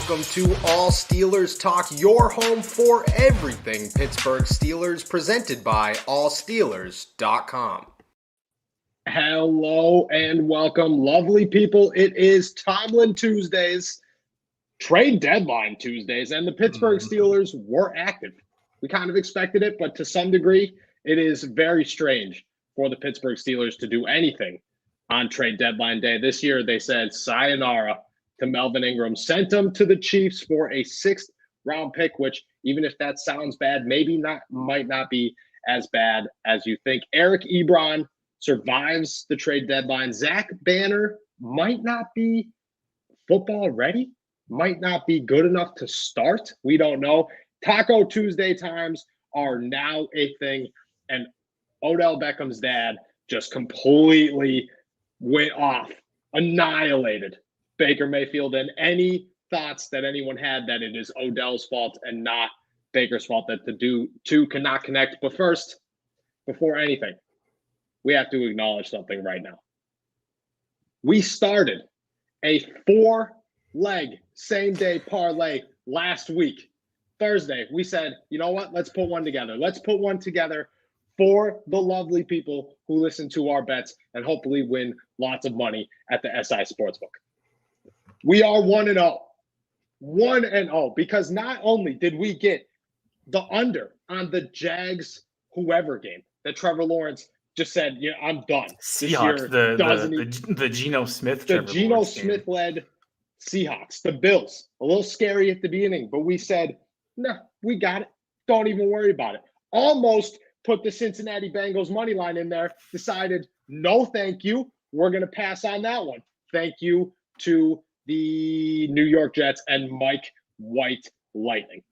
welcome to All Steelers Talk, your home for everything Pittsburgh Steelers, presented by allsteelers.com. Hello and welcome, lovely people. It is Tomlin Tuesdays, trade deadline Tuesdays, and the Pittsburgh Steelers were active. We kind of expected it, but to some degree, it is very strange for the Pittsburgh Steelers to do anything on trade deadline day. This year, they said sayonara to Melvin Ingram, sent him to the Chiefs for a 6th-round pick, which, even if that sounds bad, might not be as bad as you think. Eric Ebron survives the trade deadline. Zach Banner might not be football ready, might not be good enough to start. We don't know. Taco Tuesday times are now a thing, and Odell Beckham's dad just completely went off, annihilated Baker Mayfield, and any thoughts that anyone had that it is Odell's fault and not Baker's fault that the two cannot connect. But first, before anything, we have to acknowledge something right now. We started a 4-leg same-day parlay last week. Thursday, we said, you know what? Let's put one together. Let's put one together for the lovely people who listen to our bets and hopefully win lots of money at the SI Sportsbook. We are 1-0. 1-0, because not only did we get the under on the Jags whoever game that Trevor Lawrence just said, yeah, I'm done. Seahawks, the Geno Smith, the Geno Smith-led Seahawks, the Bills, a little scary at the beginning, but we said, no, we got it. Don't even worry about it. Almost put the Cincinnati Bengals money line in there, decided, no, thank you. We're going to pass on that one. Thank you to the New York Jets and Mike White Lightning.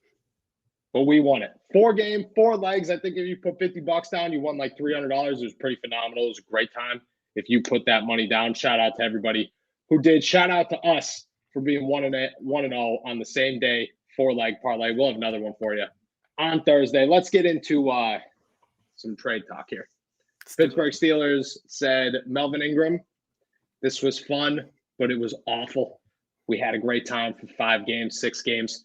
But we won it. 4-game, 4 legs. I think if you put $50 down, you won like $300. It was pretty phenomenal. It was a great time if you put that money down. Shout out to everybody who did. Shout out to us for being 1-0 on the same day, 4-leg parlay. We'll have another one for you on Thursday. Let's get into some trade talk here. Pittsburgh Steelers said Melvin Ingram, this was fun, but it was awful. We had a great time for 5 games, 6 games.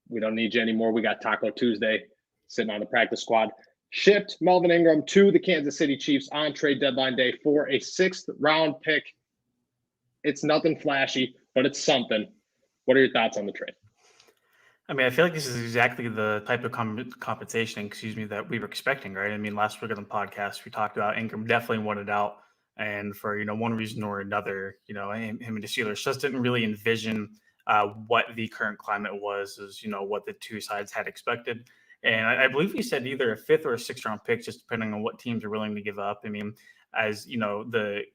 We don't need you anymore. We got Taco Tuesday sitting on the practice squad. Shipped Melvin Ingram to the Kansas City Chiefs on trade deadline day for a 6th-round pick. It's nothing flashy, but it's something. What are your thoughts on the trade? I mean, I feel like this is exactly the type of compensation, that we were expecting, right? I mean, last week on the podcast, we talked about Ingram definitely wanted out. And for, one reason or another, him and the Steelers just didn't really envision what the current climate was, what the two sides had expected. And I believe you said either a 5th or a 6th-round pick, just depending on what teams are willing to give up. I mean, as the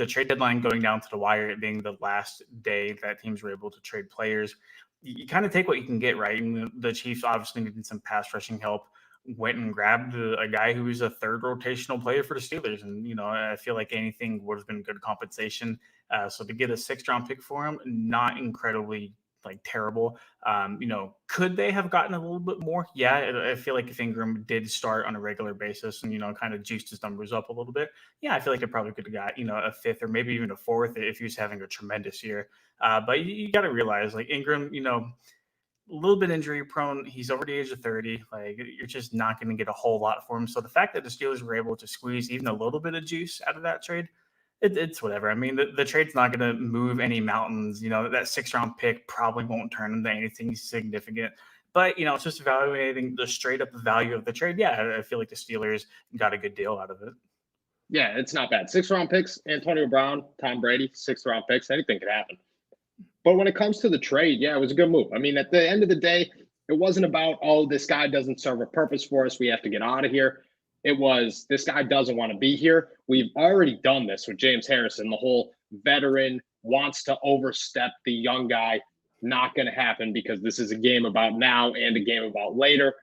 trade deadline going down to the wire, it being the last day that teams were able to trade players, you kind of take what you can get, right? And the Chiefs obviously needed some pass rushing help. Went and grabbed a guy who was a 3rd rotational player for the Steelers. And, I feel like anything would have been good compensation. So to get a 6th-round pick for him, not incredibly terrible. Could they have gotten a little bit more? Yeah, I feel like if Ingram did start on a regular basis and, kind of juiced his numbers up a little bit, yeah, I feel like they probably could have got, a 5th or maybe even a 4th if he was having a tremendous year. But you got to realize, Ingram, a little bit injury prone. He's over the age of 30. You're just not going to get a whole lot for him. So the fact that the Steelers were able to squeeze even a little bit of juice out of that trade, it's whatever. I mean, the trade's not going to move any mountains. That 6th-round pick probably won't turn into anything significant. But, it's just evaluating the straight up value of the trade. Yeah, I feel like the Steelers got a good deal out of it. Yeah, it's not bad. 6th-round picks, Antonio Brown, Tom Brady, 6th-round picks, anything could happen. But when it comes to the trade, yeah, it was a good move. I mean, at the end of the day, it wasn't about, oh, this guy doesn't serve a purpose for us, we have to get out of here. It was, this guy doesn't want to be here. We've already done this with James Harrison. The whole veteran wants to overstep the young guy. Not going to happen, because this is a game about now and a game about later.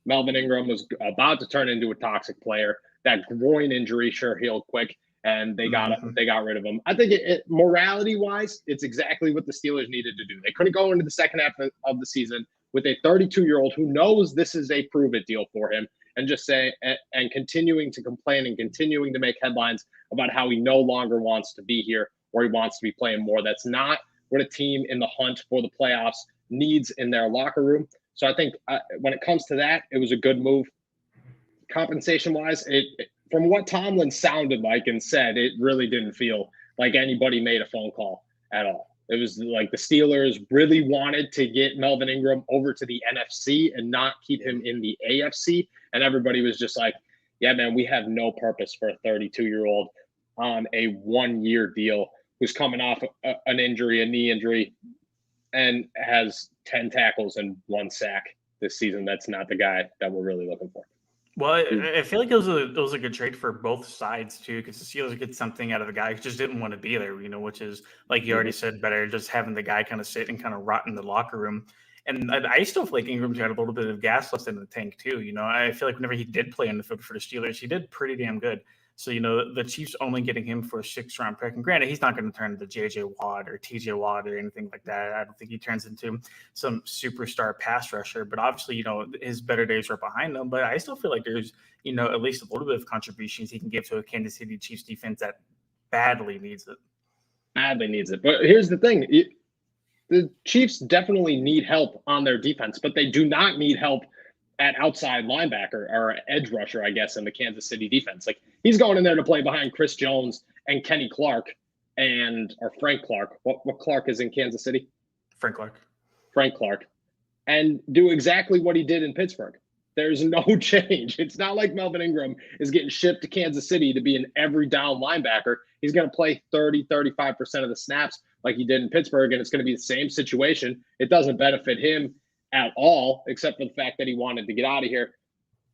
Melvin Ingram was about to turn into a toxic player. That groin injury sure healed quick, and they got rid of him. I think morality-wise, it's exactly what the Steelers needed to do. They couldn't go into the second half of the season with a 32-year-old who knows this is a prove-it deal for him, and just say and continuing to complain and continuing to make headlines about how he no longer wants to be here or he wants to be playing more. That's not what a team in the hunt for the playoffs needs in their locker room. So I think when it comes to that, it was a good move. Compensation-wise, from what Tomlin sounded like and said, it really didn't feel like anybody made a phone call at all. It was like the Steelers really wanted to get Melvin Ingram over to the NFC and not keep him in the AFC. And everybody was just like, yeah, man, we have no purpose for a 32-year-old on a 1-year deal who's coming off a knee injury, and has 10 tackles and 1 sack this season. That's not the guy that we're really looking for. Well, I feel like it was a good trade for both sides too, because the Steelers get something out of the guy who just didn't want to be there, which is, like you already said, better just having the guy kind of sit and kind of rot in the locker room. And I still feel like Ingram's got a little bit of gas left in the tank too. I feel like whenever he did play on the field for the Steelers, he did pretty damn good. So, the Chiefs only getting him for a 6th-round pick. And granted, he's not going to turn into J.J. Watt or T.J. Watt or anything like that. I don't think he turns into some superstar pass rusher. But obviously, his better days are behind him. But I still feel like there's, at least a little bit of contributions he can give to a Kansas City Chiefs defense that badly needs it. Badly needs it. But here's the thing. The Chiefs definitely need help on their defense, but they do not need help at outside linebacker or edge rusher, I guess, in the Kansas City defense. Like, he's going in there to play behind Chris Jones and Kenny Clark or Frank Clark. What Clark is in Kansas City? Frank Clark. And do exactly what he did in Pittsburgh. There's no change. It's not like Melvin Ingram is getting shipped to Kansas City to be an every down linebacker. He's going to play 35% of the snaps like he did in Pittsburgh, and it's going to be the same situation. It doesn't benefit him at all, except for the fact that he wanted to get out of here.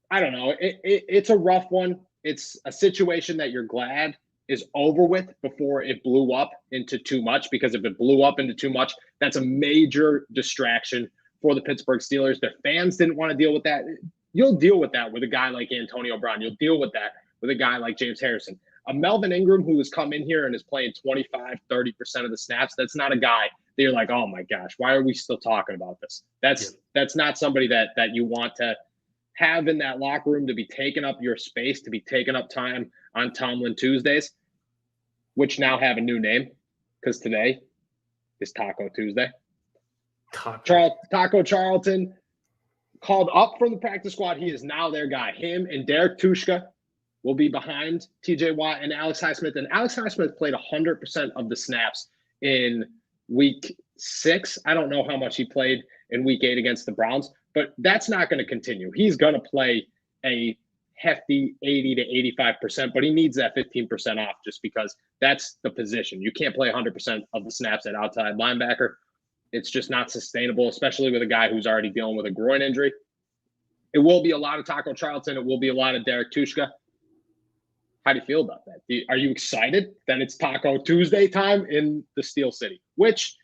I don't know. It's a rough one. It's a situation that you're glad is over with before it blew up into too much, because if it blew up into too much, that's a major distraction for the Pittsburgh Steelers. Their fans didn't want to deal with that. You'll deal with that with a guy like Antonio Brown. You'll deal with that with a guy like James Harrison. A Melvin Ingram who has come in here and is playing 25, 30% of the snaps, that's not a guy that you're like, oh my gosh, why are we still talking about this? That's not somebody that you want to have in that locker room, to be taking up your space, to be taking up time on Tomlin Tuesdays, which now have a new name because today is Taco Tuesday. Taco Charlton called up from the practice squad. He is now their guy. Him and Derek Tushka will be behind TJ Watt and Alex Highsmith. And Alex Highsmith played 100% of the snaps in week 6. I don't know how much he played in week 8 against the Browns, but that's not going to continue. He's going to play a hefty 80 to 85%, but he needs that 15% off just because that's the position. You can't play 100% of the snaps at outside linebacker. It's just not sustainable, especially with a guy who's already dealing with a groin injury. It will be a lot of Taco Charlton. It will be a lot of Derek Tushka. How do you feel about that? Are you excited that it's Taco Tuesday time in the Steel City? Which,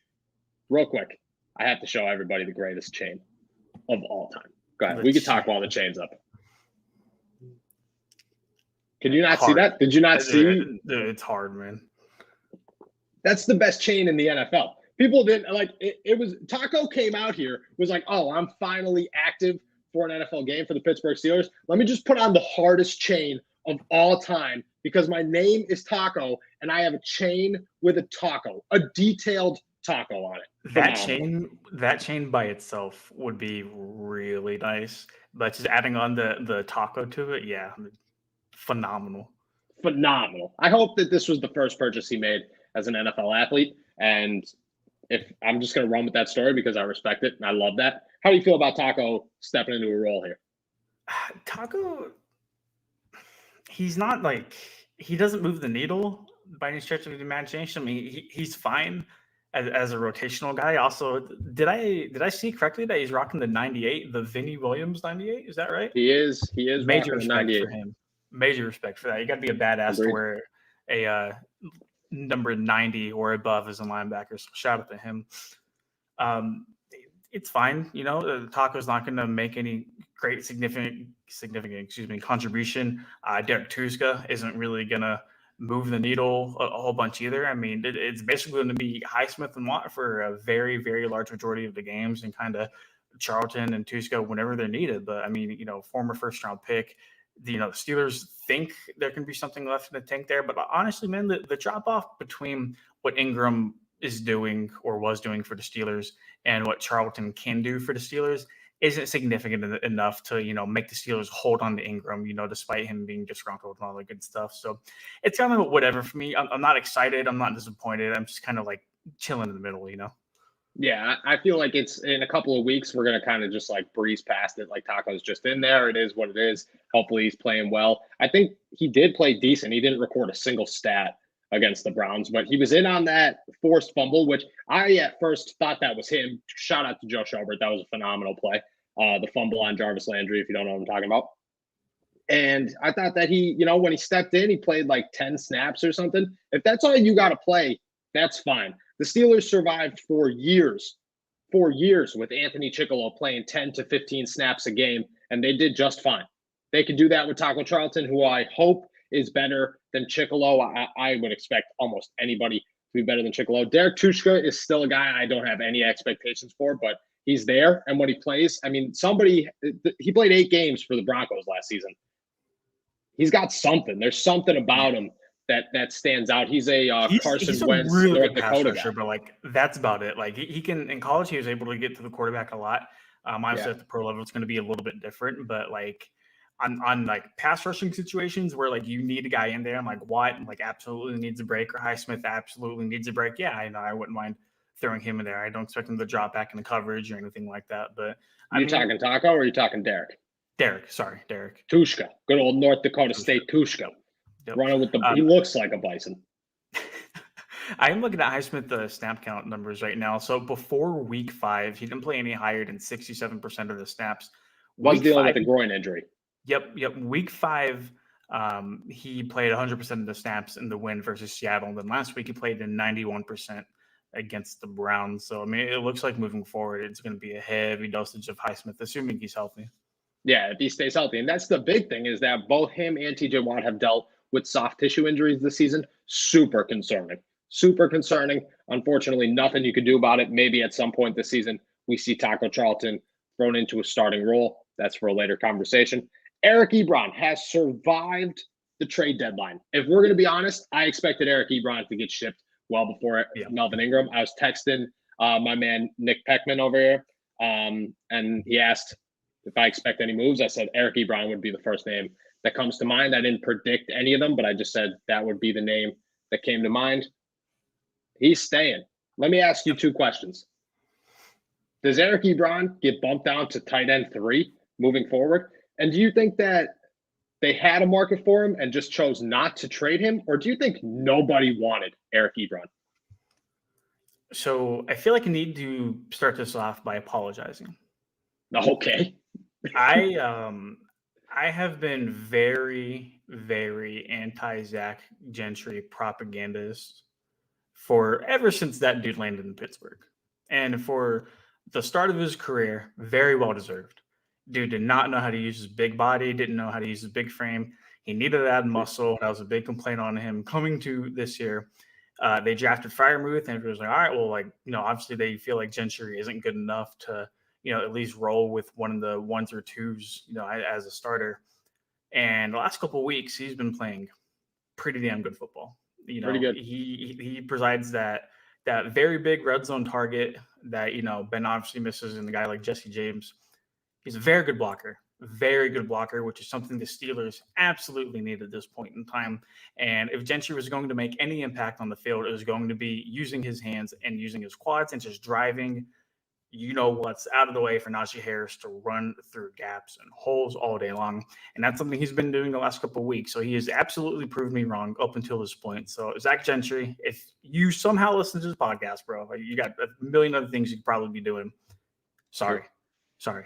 real quick, I have to show everybody the greatest chain of all time. Go ahead. We can talk while the chain's up. Can you not see that? Did you not see? It's hard, man. That's the best chain in the NFL. People didn't like it. It was Taco came out here, was like, oh, I'm finally active for an NFL game for the Pittsburgh Steelers. Let me just put on the hardest chain of all time because my name is Taco and I have a chain with a taco, a detailed taco on it. That chain by itself would be really nice, but just adding on the taco to it, yeah, phenomenal. I hope that this was the first purchase he made as an NFL athlete, and if I'm just going to run with that story because I respect it and I love that. How do you feel about Taco stepping into a role here? Taco, he's not like, he doesn't move the needle by any stretch of the imagination. I mean, he's fine as a rotational guy. Also, did I see correctly that he's rocking the 98, the Vinnie Williams 98? Is that right? He is. Major respect for him. Major respect for that. You got to be a badass to wear a number 90 or above as a linebacker. So shout out to him. It's fine. Taco's not going to make any great significant contribution. Derek Tushka isn't really going to move the needle a whole bunch either. I mean, it's basically going to be Highsmith and Watt for a very, very large majority of the games, and kind of Charlton and Tushka whenever they're needed. But I mean, former first-round pick. The Steelers think there can be something left in the tank there, but honestly, man, the drop off between what Ingram is doing or was doing for the Steelers and what Charlton can do for the Steelers isn't significant enough to, make the Steelers hold on to Ingram, despite him being disgruntled and all that good stuff. So it's kind of whatever for me. I'm not excited. I'm not disappointed. I'm just kind of like chilling in the middle, Yeah, I feel like it's in a couple of weeks, we're going to kind of just like breeze past it. Like Taco's just in there. It is what it is. Hopefully he's playing well. I think he did play decent. He didn't record a single stat against the Browns, but he was in on that forced fumble, which I at first thought that was him. Shout out to Joe Schobert. That was a phenomenal play. The fumble on Jarvis Landry, if you don't know what I'm talking about. And I thought that he, when he stepped in, he played like 10 snaps or something. If that's all you got to play, that's fine. The Steelers survived for years with Anthony Chickillo playing 10 to 15 snaps a game, and they did just fine. They could do that with Taco Charlton, who I hope is better than Chickillo. I would expect almost anybody to be better than Chickillo. Derek Tushka is still a guy I don't have any expectations for, but he's there. And when he plays, I mean, he played 8 games for the Broncos last season. He's got something. There's something about him that stands out. He's a Carson Wentz, really North good Dakota rusher, guy. but like that's about it. Like he can in college, he was able to get to the quarterback a lot. Obviously at the pro level, it's going to be a little bit different, but like on like pass rushing situations where like you need a guy in there, I'm like Watt like absolutely needs a break, or Highsmith absolutely needs a break. Yeah, I know I wouldn't mind throwing him in there. I don't expect him to drop back in the coverage or anything like that. But Talking Taco or are you talking Derek? Derek. Tushka, good old North Dakota State Tushka. Yep. Running with he looks like a bison. I am looking at Highsmith snap count numbers right now. So before week 5, he didn't play any higher than 67% of the snaps. Was dealing with a groin injury. Yep. Week 5, he played 100% of the snaps in the win versus Seattle. And then last week he played in 91% against the Browns. So, I mean, it looks like moving forward, it's going to be a heavy dosage of Highsmith, assuming he's healthy. Yeah, if he stays healthy. And that's the big thing, is that both him and TJ Watt have dealt with soft tissue injuries this season. Super concerning. Unfortunately, nothing you could do about it. Maybe at some point this season, we see Taco Charlton thrown into a starting role. That's for a later conversation. Eric Ebron has survived the trade deadline. If we're going to be honest, I expected Eric Ebron to get shipped well before Melvin Ingram. I was texting my man Nick Peckman over here, and he asked if I expect any moves. I said Eric Ebron would be the first name that comes to mind. I didn't predict any of them, but I just said that would be the name that came to mind. He's staying. Let me ask you 2 questions. Does Eric Ebron get bumped down to tight end 3 moving forward? And do you think that they had a market for him and just chose not to trade him? Or do you think nobody wanted Eric Ebron? So I feel like I need to start this off by apologizing. Okay. I have been very, very anti-Zach Gentry propagandist ever since that dude landed in Pittsburgh. And for the start of his career, very well deserved. Dude did not know how to use his big body, didn't know how to use his big frame. He needed to add muscle. That was a big complaint on him coming to this year. They drafted Freiermuth, and it was like, all right, well, like, obviously they feel like Gentry isn't good enough to, at least roll with one of the 1s or 2s, as a starter. And the last couple of weeks, he's been playing pretty damn good football. Pretty good. He provides that very big red zone target that, Ben obviously misses, and the guy like Jesse James. He's a very good blocker, which is something the Steelers absolutely need at this point in time. And if Gentry was going to make any impact on the field, it was going to be using his hands and using his quads and just driving, what's out of the way for Najee Harris to run through gaps and holes all day long. And that's something he's been doing the last couple of weeks. So he has absolutely proved me wrong up until this point. So Zach Gentry, if you somehow listen to this podcast, bro, you got a million other things you could probably be doing. Sorry.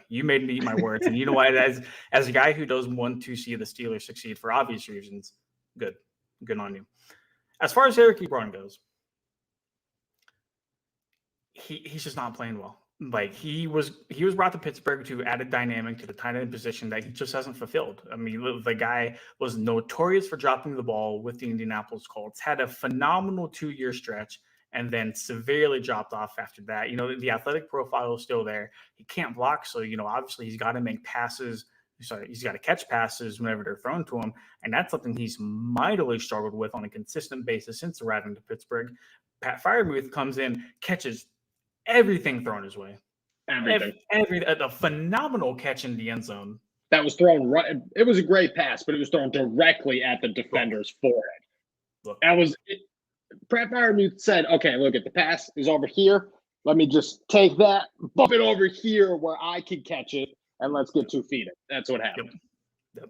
You made me eat my words. And you know what? As a guy who does want to see the Steelers succeed for obvious reasons, good on you. As far as Eric Ebron goes, he's just not playing well. Like he was brought to Pittsburgh to add a dynamic to the tight end position that he just hasn't fulfilled. I mean, the guy was notorious for dropping the ball with the Indianapolis Colts, had a phenomenal 2-year stretch, and then severely dropped off after that. The athletic profile is still there. He can't block, so, obviously he's got to make passes. Sorry, he's got to catch passes whenever they're thrown to him, and that's something he's mightily struggled with on a consistent basis since arriving to Pittsburgh. Pat Freiermuth comes in, catches everything thrown his way. Everything. A phenomenal catch in the end zone. That was thrown right. It was a great pass, but it was thrown directly at the defender's forehead. Pat Freiermuth said, okay, look, at the pass is over here. Let me just take that, bump it over here where I can catch it, and let's get 2 feet in. That's what happened. Yep.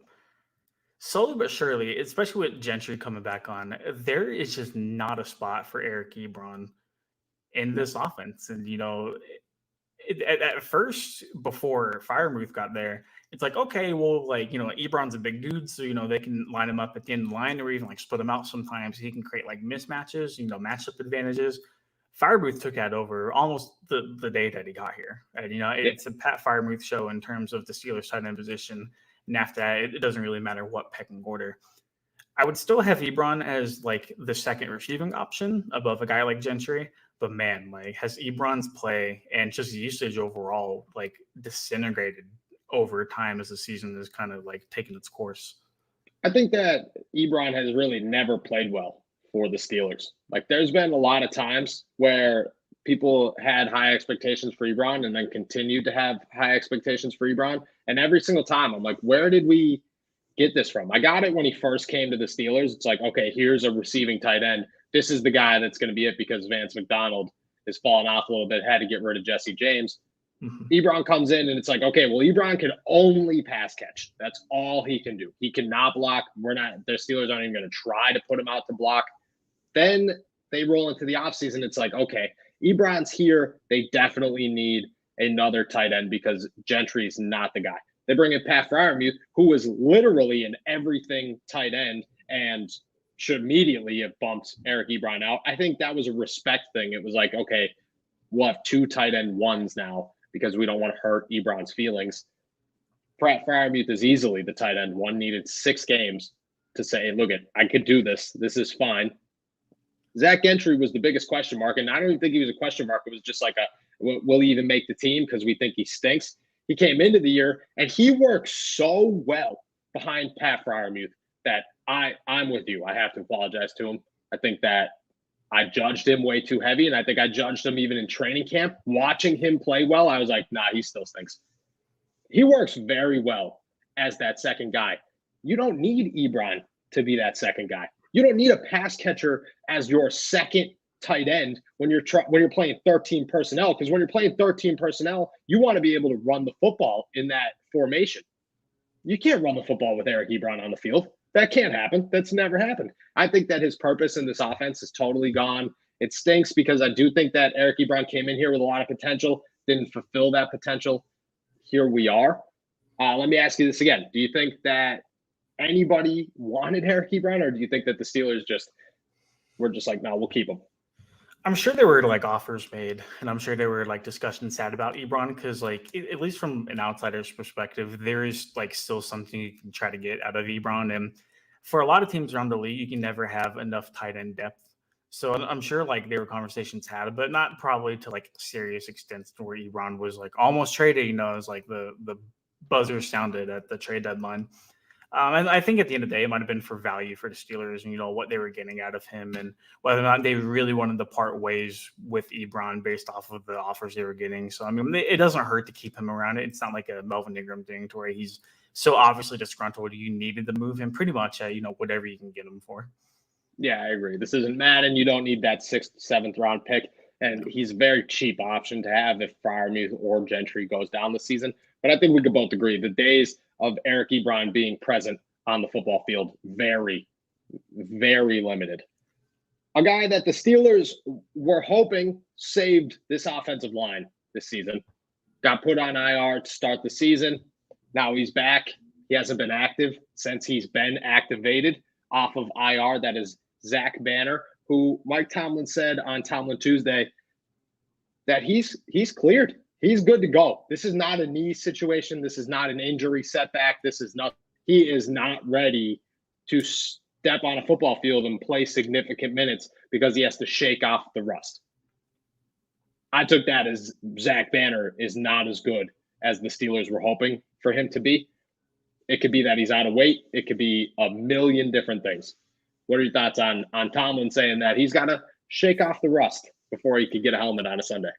Slowly but surely, especially with Gentry coming back on, there is just not a spot for Eric Ebron in this offense. And, at first, before Freiermuth got there, it's like, okay, well, Ebron's a big dude, so, they can line him up at the end of the line or even, split him out sometimes. He can create, mismatches, matchup advantages. Freiermuth took that over almost the day that he got here. And, it's a Pat Freiermuth show in terms of the Steelers tight end position. And after that, it doesn't really matter what pecking order. I would still have Ebron as, the second receiving option above a guy like Gentry. But, man, has Ebron's play and just usage overall, disintegrated over time as the season is kind of taking its course? I think that Ebron has really never played well for the Steelers. There's been a lot of times where people had high expectations for Ebron and then continued to have high expectations for Ebron. And every single time I'm like, where did we get this from? I got it when he first came to the Steelers. It's like, okay, here's a receiving tight end. This is the guy that's going to be it because Vance McDonald is falling off a little bit, had to get rid of Jesse James. Ebron comes in and it's like, okay, well, Ebron can only pass catch. That's all he can do. He cannot block. The Steelers aren't even going to try to put him out to block. Then they roll into the offseason. It's like, okay, Ebron's here. They definitely need another tight end because Gentry's not the guy. They bring in Pat Freiermuth, who was literally an everything tight end and should immediately have bumped Eric Ebron out. I think that was a respect thing. It was like, okay, we'll have 2 tight end ones now because we don't want to hurt Ebron's feelings. Pat Freiermuth is easily the tight end one. Needed 6 games to say, look, I could do this. This is fine. Zach Gentry was the biggest question mark, and I don't even think he was a question mark. It was just like will he even make the team because we think he stinks? He came into the year, and he worked so well behind Pat Freiermuth that I'm with you. I have to apologize to him. I think that I judged him way too heavy, and I think I judged him even in training camp. Watching him play well, I was like, nah, he still stinks. He works very well as that second guy. You don't need Ebron to be that second guy. You don't need a pass catcher as your second tight end when you're playing 13 personnel, because when you're playing 13 personnel, you want to be able to run the football in that formation. You can't run the football with Eric Ebron on the field. That can't happen. That's never happened. I think that his purpose in this offense is totally gone. It stinks because I do think that Eric Ebron came in here with a lot of potential, didn't fulfill that potential. Here we are. Let me ask you this again. Do you think that anybody wanted Eric Ebron, or do you think that the Steelers were just like, no, we'll keep him? I'm sure there were offers made, and I'm sure there were discussions had about Ebron because at least from an outsider's perspective, there is still something you can try to get out of Ebron. And for a lot of teams around the league, you can never have enough tight end depth. So I'm sure there were conversations had, but not probably to serious extents where Ebron was almost traded. As the buzzer sounded at the trade deadline. And I think at the end of the day, it might have been for value for the Steelers and, what they were getting out of him and whether or not they really wanted to part ways with Ebron based off of the offers they were getting. So, I mean, it doesn't hurt to keep him around. It's not like a Melvin Ingram thing to where he's so obviously disgruntled. You needed to move him pretty much at, whatever you can get him for. Yeah, I agree. This isn't Madden. You don't need that 6th, 7th round pick. And he's a very cheap option to have if Freiermuth or Gentry goes down this season. But I think we could both agree the days of Eric Ebron being present on the football field, very, very limited. A guy that the Steelers were hoping saved this offensive line this season. Got put on IR to start the season. Now he's back. He hasn't been active since he's been activated off of IR. That is Zach Banner, who Mike Tomlin said on Tomlin Tuesday that he's cleared. He's good to go. This is not a knee situation. This is not an injury setback. This is not. He is not ready to step on a football field and play significant minutes because he has to shake off the rust. I took that as Zach Banner is not as good as the Steelers were hoping for him to be. It could be that he's out of weight. It could be a million different things. What are your thoughts on Tomlin saying that he's got to shake off the rust before he could get a helmet on a Sunday.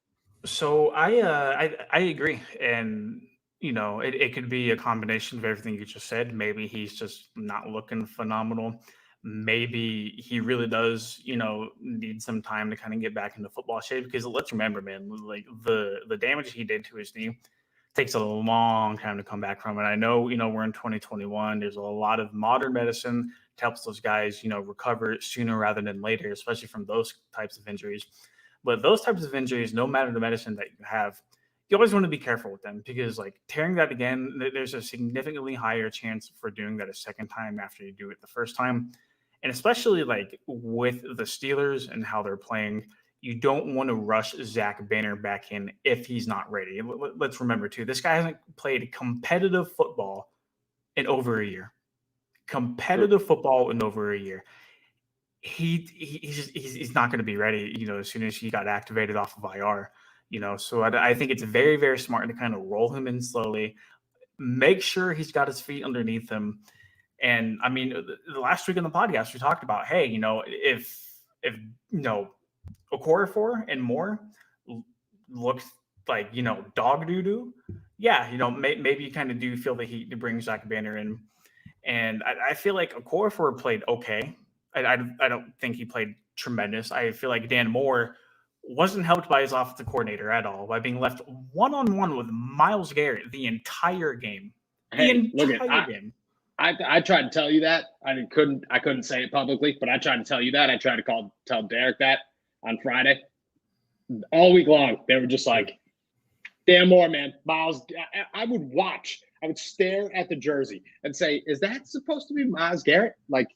So I agree, and it could be a combination of everything you just said. Maybe he's just not looking phenomenal. Maybe he really does, need some time to kind of get back into football shape. Because let's remember, man, like the damage he did to his knee takes a long time to come back from it. I know, we're in 2021. There's a lot of modern medicine to help those guys, recover sooner rather than later, especially from those types of injuries. But those types of injuries, no matter the medicine that you have, you always want to be careful with them because, like, tearing that again, there's a significantly higher chance for doing that a second time after you do it the first time. And especially, like, with the Steelers and how they're playing, you don't want to rush Zach Banner back in if he's not ready. Let's remember, too, this guy hasn't played competitive football in over a year. Competitive football in over a year. He's not going to be ready, as soon as he got activated off of IR, so I think it's very, very smart to kind of roll him in slowly, make sure he's got his feet underneath him. And I mean, the last week on the podcast, we talked about, hey, if Okorafor and Moore looks like, dog doo-doo, yeah, maybe you kind of do feel the heat to bring Zach Banner in. And I feel like Okorafor played okay. I don't think he played tremendous. I feel like Dan Moore wasn't helped by his offensive coordinator at all by being left one-on-one with Myles Garrett the entire game. Hey, I tried to tell you that. I couldn't say it publicly, but I tried to tell you that. I tried to tell Derek that on Friday. All week long, they were just like, Dan Moore, man, Myles. I would stare at the jersey and say, is that supposed to be Myles Garrett? Like,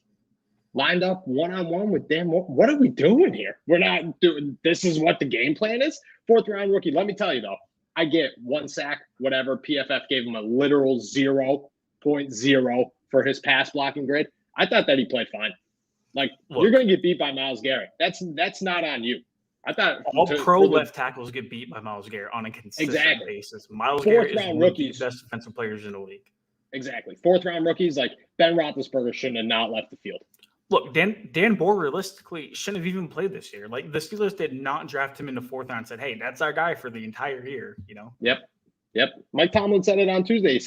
lined up one-on-one with Dan Moore. What are we doing here? We're not doing – this is what the game plan is? Fourth-round rookie. Let me tell you, though, I get one sack, whatever. PFF gave him a literal 0.0 for his pass blocking grade. I thought that he played fine. Like, you're going to get beat by Myles Garrett. That's not on you. I thought all pro left tackles get beat by Myles Garrett on a consistent basis. Myles Garrett is one of the best defensive players in the league. Exactly. Fourth-round rookies, like Ben Roethlisberger shouldn't have not left the field. Look, Dan Moore realistically shouldn't have even played this year. Like, the Steelers did not draft him in the fourth round and said, hey, that's our guy for the entire year, Yep. Mike Tomlin said it on Tuesday. He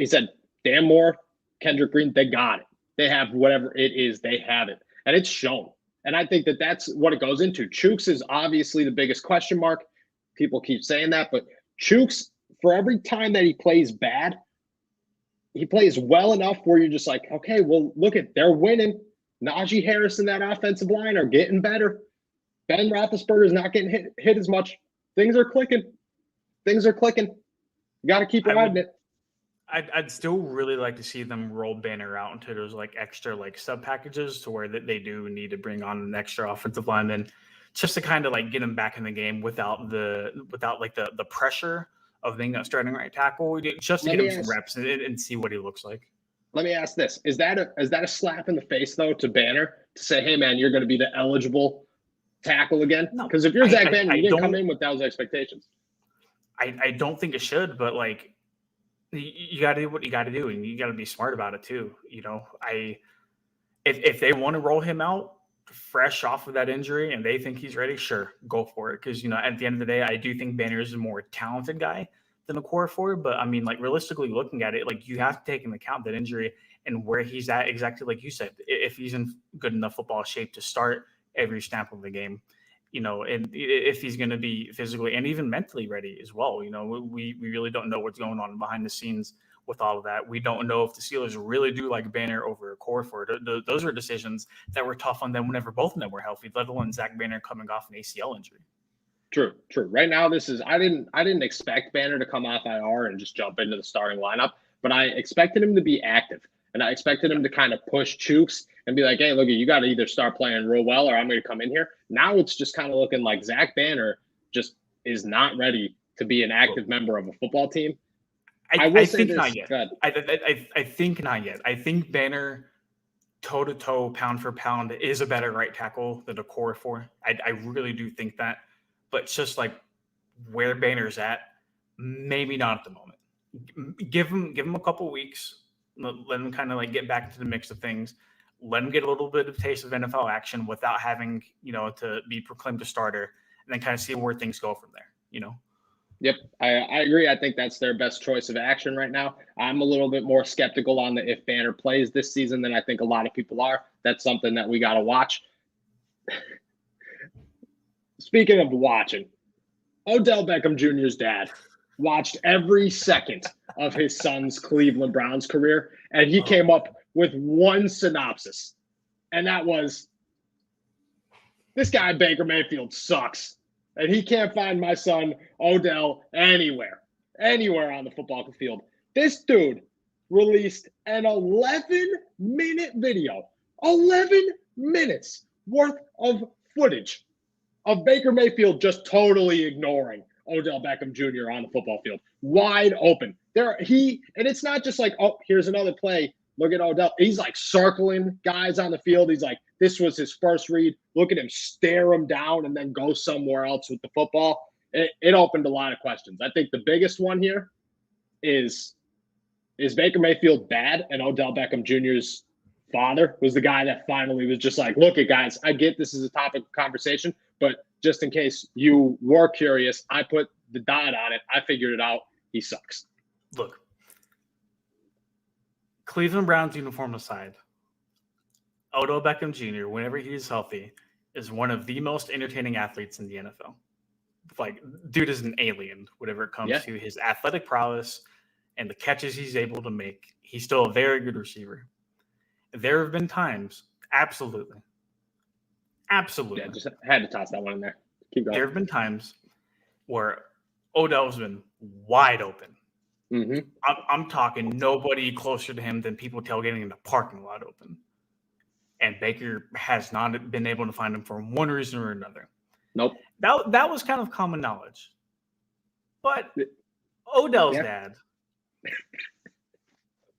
said, Dan Moore, Kendrick Green, they got it. They have whatever it is, they have it. And it's shown. And I think that's what it goes into. Chooks is obviously the biggest question mark. People keep saying that, but Chooks, for every time that he plays bad, he plays well enough where you're just like, okay, well, they're winning. Najee Harris and that offensive line are getting better. Ben Roethlisberger is not getting hit as much. Things are clicking. You got to keep riding it. I'd still really like to see them roll Banner out into those like extra like sub packages to where they do need to bring on an extra offensive lineman just to kind of like get him back in the game without the pressure of being a starting right tackle, just to get him some reps and see what he looks like. Let me ask this. Is that a slap in the face, though, to Banner to say, hey, man, you're going to be the eligible tackle again? Because if you're Zach Banner, you didn't come in with those expectations. I don't think it should, but, like, you got to do what you got to do, and you got to be smart about it, too. If they want to roll him out fresh off of that injury and they think he's ready, sure, go for it. Because, at the end of the day, I do think Banner is a more talented guy than a core for, but I mean, like, realistically looking at it, like, you have to take into account that injury and where he's at, exactly like you said. If he's in good enough football shape to start every snap of the game, and if he's going to be physically and even mentally ready as well. We really don't know what's going on behind the scenes with all of that. We don't know if the Steelers really do like Banner over a core for it. Those are decisions that were tough on them whenever both of them were healthy, let alone Zach Banner coming off an ACL injury. True. Right now, I didn't expect Banner to come off IR and just jump into the starting lineup, but I expected him to be active, and I expected him to kind of push Chooks and be like, hey, look, you got to either start playing real well or I'm going to come in here. Now it's just kind of looking like Zach Banner just is not ready to be an active member of a football team. I think not yet. I think not yet. I think Banner, toe-to-toe, pound for pound, is a better right tackle than a core for. I really do think that. But just like where Banner's at, maybe not at the moment. Give him a couple weeks. Let him kind of like get back into the mix of things. let him get a little bit of taste of NFL action without having, to be proclaimed a starter, and then kind of see where things go from there, Yep, I agree. I think that's their best choice of action right now. I'm a little bit more skeptical on the if Banner plays this season than I think a lot of people are. That's something that we got to watch. Speaking of watching, Odell Beckham Jr.'s dad watched every second of his son's Cleveland Browns career, and he came up with one synopsis, and that was, this guy Baker Mayfield sucks. And he can't find my son, Odell, anywhere on the football field. This dude released an 11-minute video, 11 minutes worth of footage of Baker Mayfield just totally ignoring Odell Beckham Jr. on the football field, wide open. And it's not just like, oh, here's another play. Look at Odell. He's like circling guys on the field. He's like, this was his first read. Look at him stare him down and then go somewhere else with the football. It opened a lot of questions. I think the biggest one here is Baker Mayfield bad? And Odell Beckham Jr.'s father was the guy that finally was just like, look, guys, I get this is a topic of conversation, but just in case you were curious, I put the dot on it. I figured it out. He sucks. Look, Cleveland Browns uniform aside, Odell Beckham Jr., whenever he is healthy, is one of the most entertaining athletes in the NFL. Like, dude is an alien, whenever it comes to his athletic prowess and the catches he's able to make. He's still a very good receiver. There have been times, absolutely. Yeah, just had to toss that one in there. Keep going. There have been times where Odell's been wide open. Mm-hmm. I'm talking nobody closer to him than people tailgating in the parking lot open. And Baker has not been able to find him for one reason or another. Nope. That was kind of common knowledge. But Odell's dad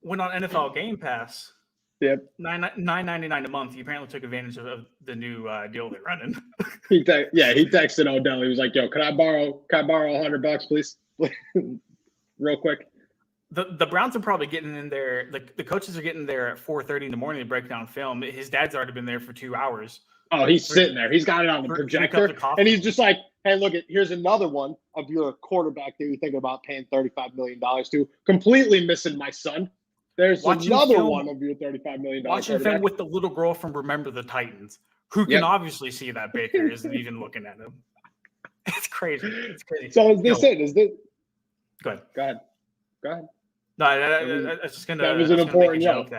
went on NFL Game Pass. Yep. $9.99 a month. He apparently took advantage of the new deal they're running. He texted Odell. He was like, "Yo, can I borrow $100, please?" Real quick. The Browns are probably getting in there. The coaches are getting there at 4:30 in the morning to break down film. His dad's already been there for 2 hours. Oh, he's sitting there. He's got it on the projector, and he's just like, "Hey, look, here's another one of your quarterback that you're thinking about paying $35 million to. Completely missing my son. There's another one of your $35 million. Watching film with the little girl from Remember the Titans, who can obviously see that Baker isn't even looking at him. It's crazy. It's crazy. So is this it? Is this? Go ahead. No, I was just gonna. That was an important joke.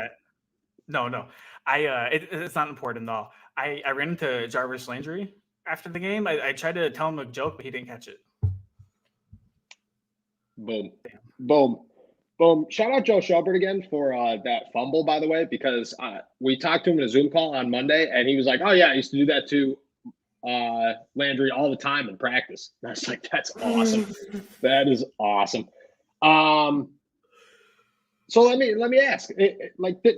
No. It's not important at all. I ran into Jarvis Landry after the game. I tried to tell him a joke, but he didn't catch it. Boom. Shout out Joe Schobert again for that fumble, by the way, because we talked to him in a Zoom call on Monday, and he was like, "Oh yeah, I used to do that to Landry all the time in practice." And I was like, "That's awesome. That is awesome." So let me ask,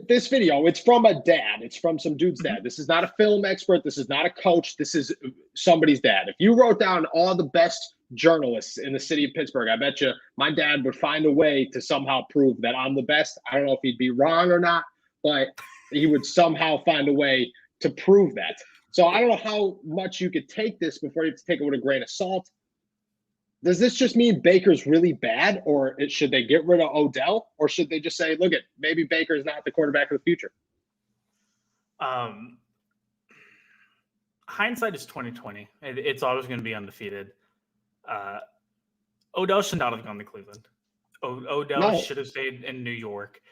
this video, it's from a dad. It's from some dude's dad. This is not a film expert. This is not a coach. This is somebody's dad. If you wrote down all the best journalists in the city of Pittsburgh, I bet you my dad would find a way to somehow prove that I'm the best. I don't know if he'd be wrong or not, but he would somehow find a way to prove that. So I don't know how much you could take this before you have to take it with a grain of salt. Does this just mean Baker's really bad, or should they get rid of Odell, or should they just say, look, maybe Baker's not the quarterback of the future? Hindsight is 20/20. It's always going to be undefeated. Odell should not have gone to Cleveland. Odell should have stayed in New York.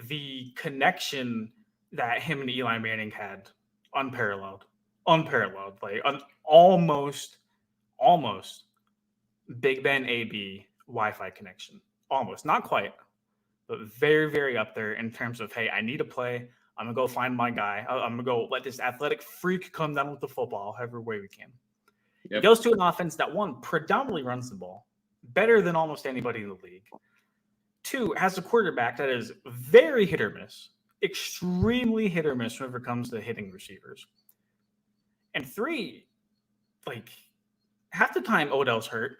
The connection that him and Eli Manning had, unparalleled, like almost Big Ben AB Wi-Fi connection. Almost, not quite, but very, very up there in terms of, hey, I need to play. I'm going to go find my guy. I'm going to go let this athletic freak come down with the football however way we can. Yep. He goes to an offense that, one, predominantly runs the ball better than almost anybody in the league. Two, has a quarterback that is very hit or miss, extremely hit or miss whenever it comes to hitting receivers. And three, half the time Odell's hurt.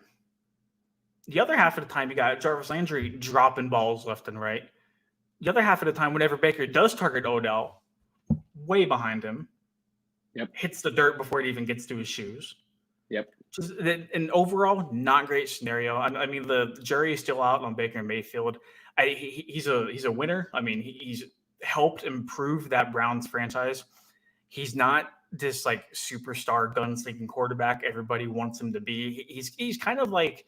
The other half of the time, you got Jarvis Landry dropping balls left and right. The other half of the time, whenever Baker does target Odell, way behind him. Yep. Hits the dirt before it even gets to his shoes. Yep. Just an overall not great scenario. I mean, the jury is still out on Baker Mayfield. He's a winner. I mean, he's helped improve that Browns franchise. He's not this like superstar gunslinging quarterback everybody wants him to be. He's kind of like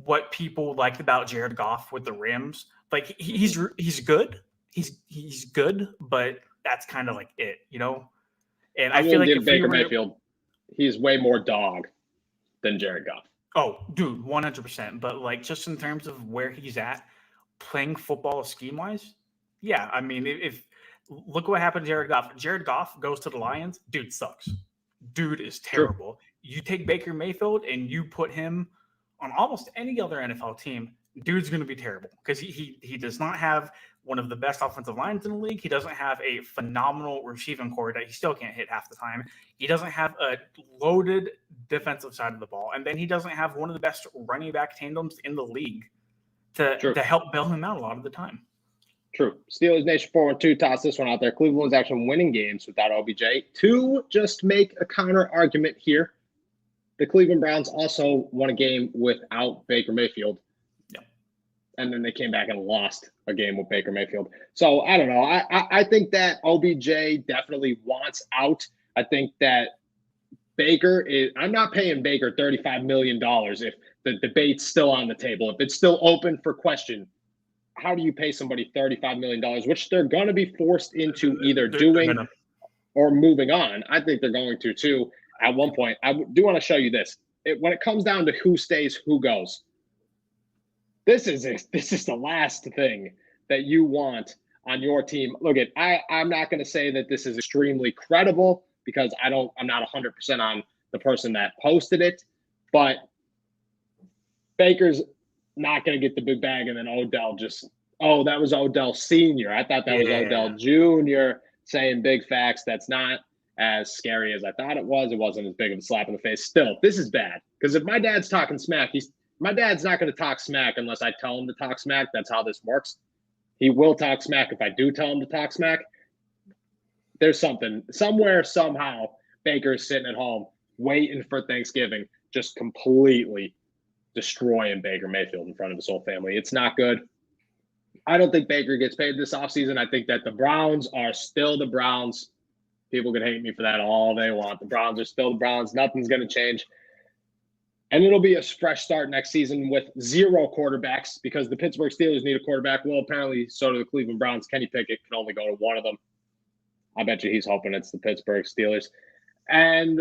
what people liked about Jared Goff with the Rams. Like he's good. He's good, but that's kind of like it, you know. And I feel like if Baker Mayfield, he's way more dog than Jared Goff. Oh, dude, 100%. But like just in terms of where he's at, playing football scheme wise, yeah. I mean, if look what happened to Jared Goff. Jared Goff goes to the Lions, dude sucks. Dude is terrible. True. You take Baker Mayfield and you put him on almost any other NFL team, dude's going to be terrible because he does not have one of the best offensive lines in the league. He doesn't have a phenomenal receiving core that he still can't hit half the time. He doesn't have a loaded defensive side of the ball. And then he doesn't have one of the best running back tandems in the league to help bail him out a lot of the time. True. Steelers Nation 412, toss this one out there. Cleveland's actually winning games without OBJ. To just make a counter argument here, the Cleveland Browns also won a game without Baker Mayfield. Yeah. And then they came back and lost a game with Baker Mayfield. So I don't know. I think that OBJ definitely wants out. I think that I'm not paying Baker $35 million if the debate's still on the table. If it's still open for question, how do you pay somebody $35 million, which they're going to be forced into either doing or moving on? I think they're going to too. At one point, I do want to show you this. When it comes down to who stays, who goes, this is the last thing that you want on your team. Look, I'm not going to say that this is extremely credible because I'm not 100% on the person that posted it, but Baker's not going to get the big bag, and then Odell that was Odell Sr. I thought that was Odell Jr. saying big facts. That's not as scary as I thought it was. It wasn't as big of a slap in the face. Still, this is bad because if my dad's talking smack, my dad's not going to talk smack unless I tell him to talk smack. That's how this works. He will talk smack if I do tell him to talk smack. There's something somewhere, somehow, Baker's sitting at home waiting for Thanksgiving, just completely destroying Baker Mayfield in front of his whole family. It's not good. I don't think Baker gets paid this offseason. I think that the Browns are still the Browns. People can hate me for that all they want. The Browns are still the Browns. Nothing's going to change. And it'll be a fresh start next season with 0 quarterbacks because the Pittsburgh Steelers need a quarterback. Well, apparently, so do the Cleveland Browns. Kenny Pickett can only go to one of them. I bet you he's hoping it's the Pittsburgh Steelers. And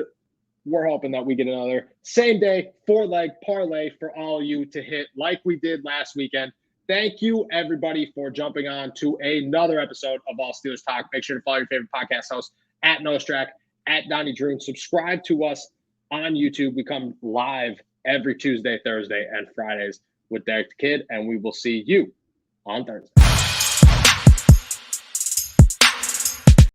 we're hoping that we get another same-day 4-leg parlay for all of you to hit like we did last weekend. Thank you, everybody, for jumping on to another episode of All Steelers Talk. Make sure to follow your favorite podcast host at Nostrak, at Donnie Drew. Subscribe to us on YouTube. We come live every Tuesday, Thursday, and Fridays with Derek the Kid, and we will see you on Thursday.